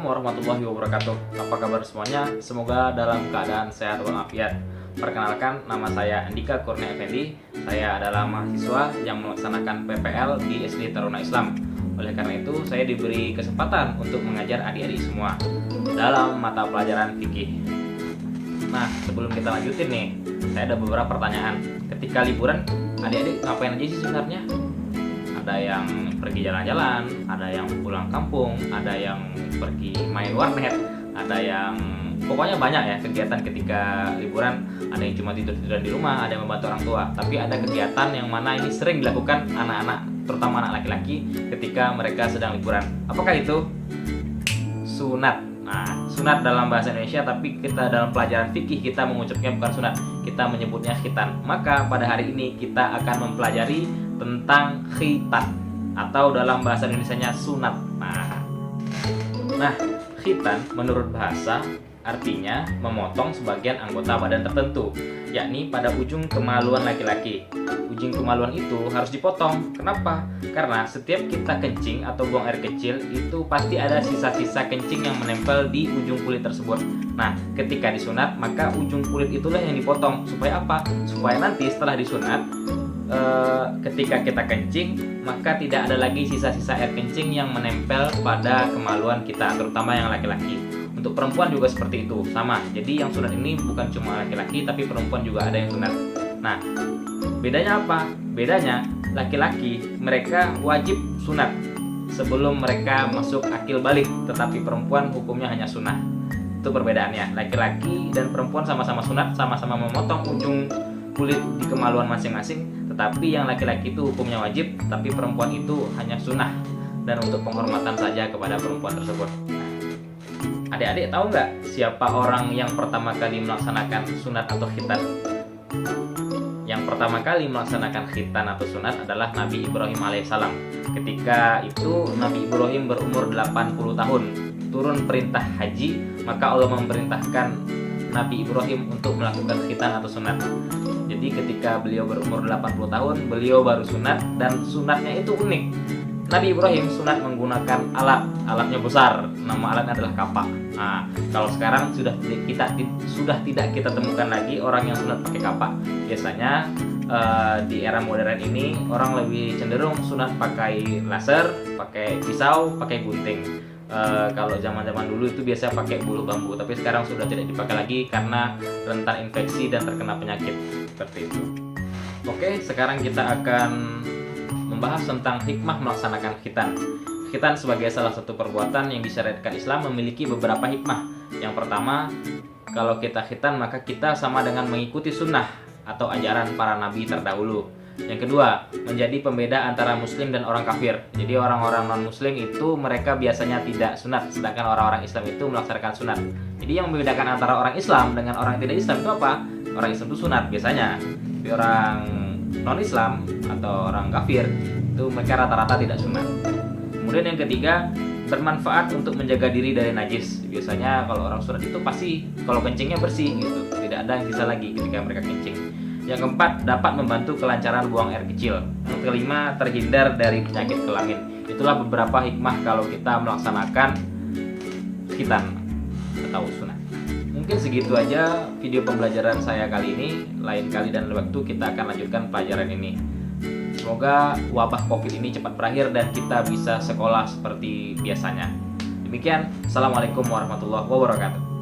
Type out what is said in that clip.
Assalamualaikum warahmatullahi wabarakatuh. Apa kabar semuanya? Semoga dalam keadaan sehat walafiat. Perkenalkan, nama saya Andika Kurnia Effendi. Saya adalah mahasiswa yang melaksanakan PPL di SD Taruna Islam. Oleh karena itu, saya diberi kesempatan untuk mengajar adik-adik semua dalam mata pelajaran fikih. Nah, sebelum kita lanjutin nih, saya ada beberapa pertanyaan. Ketika liburan, adik-adik ngapain aja sih sebenarnya? Ada yang pergi jalan-jalan, ada yang pulang kampung, ada yang pergi main warnet, ada yang pokoknya banyak ya kegiatan ketika liburan. Ada yang cuma tidur-tiduran di rumah, ada yang membantu orang tua. Tapi ada kegiatan yang mana ini sering dilakukan anak-anak, terutama anak laki-laki ketika mereka sedang liburan. Apakah itu? Sunat. Nah, sunat dalam bahasa Indonesia, tapi kita dalam pelajaran fikih kita mengucapnya bukan sunat, kita menyebutnya khitan. Maka pada hari ini kita akan mempelajari tentang khitan atau dalam bahasa Indonesianya sunat. Nah, khitan menurut bahasa artinya memotong sebagian anggota badan tertentu, yakni pada ujung kemaluan laki-laki. Ujung kemaluan itu harus dipotong. Kenapa? Karena setiap kita kencing atau buang air kecil itu pasti ada sisa-sisa kencing yang menempel di ujung kulit tersebut. Nah, ketika disunat maka ujung kulit itulah yang dipotong. Supaya apa? Supaya nanti setelah disunat, ketika kita kencing maka tidak ada lagi sisa-sisa air kencing yang menempel pada kemaluan kita, terutama yang laki-laki. Untuk perempuan juga seperti itu, sama. Jadi yang sunat ini bukan cuma laki-laki, tapi perempuan juga ada yang sunat. Nah, bedanya apa? Bedanya laki-laki mereka wajib sunat sebelum mereka masuk akil balik, tetapi perempuan hukumnya hanya sunnah. Itu perbedaannya. Laki-laki dan perempuan sama-sama sunat, sama-sama memotong ujung kulit di kemaluan masing-masing, tetapi yang laki-laki itu hukumnya wajib, tapi perempuan itu hanya sunnah dan untuk penghormatan saja kepada perempuan tersebut. Adik-adik tahu nggak siapa orang yang pertama kali melaksanakan sunat atau khitan? Yang pertama kali melaksanakan khitan atau sunat adalah Nabi Ibrahim alaihissalam. Ketika itu Nabi Ibrahim berumur 80 tahun. Turun perintah haji, maka Allah memerintahkan Nabi Ibrahim untuk melakukan khitan atau sunat. Jadi ketika beliau berumur 80 tahun, beliau baru sunat, dan sunatnya itu unik. Nabi Ibrahim sunat menggunakan alatnya besar, nama alatnya adalah kapak. Nah, kalau sekarang sudah tidak kita temukan lagi orang yang sunat pakai kapak. Biasanya di era modern ini orang lebih cenderung sunat pakai laser, pakai pisau, pakai gunting. Kalau zaman-zaman dulu itu biasa pakai bulu bambu, tapi sekarang sudah tidak dipakai lagi karena rentan infeksi dan terkena penyakit seperti itu. Oke, sekarang kita akan membahas tentang hikmah melaksanakan khitan. Khitan sebagai salah satu perbuatan yang disyariatkan Islam memiliki beberapa hikmah. Yang pertama, kalau kita khitan maka kita sama dengan mengikuti sunnah atau ajaran para nabi terdahulu. Yang kedua, menjadi pembeda antara muslim dan orang kafir. Jadi orang-orang non-muslim itu mereka biasanya tidak sunat, sedangkan orang-orang Islam itu melaksanakan sunat. Jadi yang membedakan antara orang Islam dengan orang tidak Islam itu apa? Orang Islam itu sunat biasanya, tapi orang non-Islam atau orang kafir itu mereka rata-rata tidak sunat. Kemudian yang ketiga, bermanfaat untuk menjaga diri dari najis. Biasanya kalau orang sunat itu pasti kalau kencingnya bersih gitu, tidak ada yang sisa lagi ketika mereka kencing. Yang keempat, dapat membantu kelancaran buang air kecil. Yang kelima, terhindar dari penyakit kelamin. Itulah beberapa hikmah kalau kita melaksanakan khitan atau sunat. Mungkin segitu aja video pembelajaran saya kali ini. Lain kali dan waktu kita akan lanjutkan pelajaran ini. Semoga wabah COVID ini cepat berakhir dan kita bisa sekolah seperti biasanya. Demikian, Assalamualaikum warahmatullahi wabarakatuh.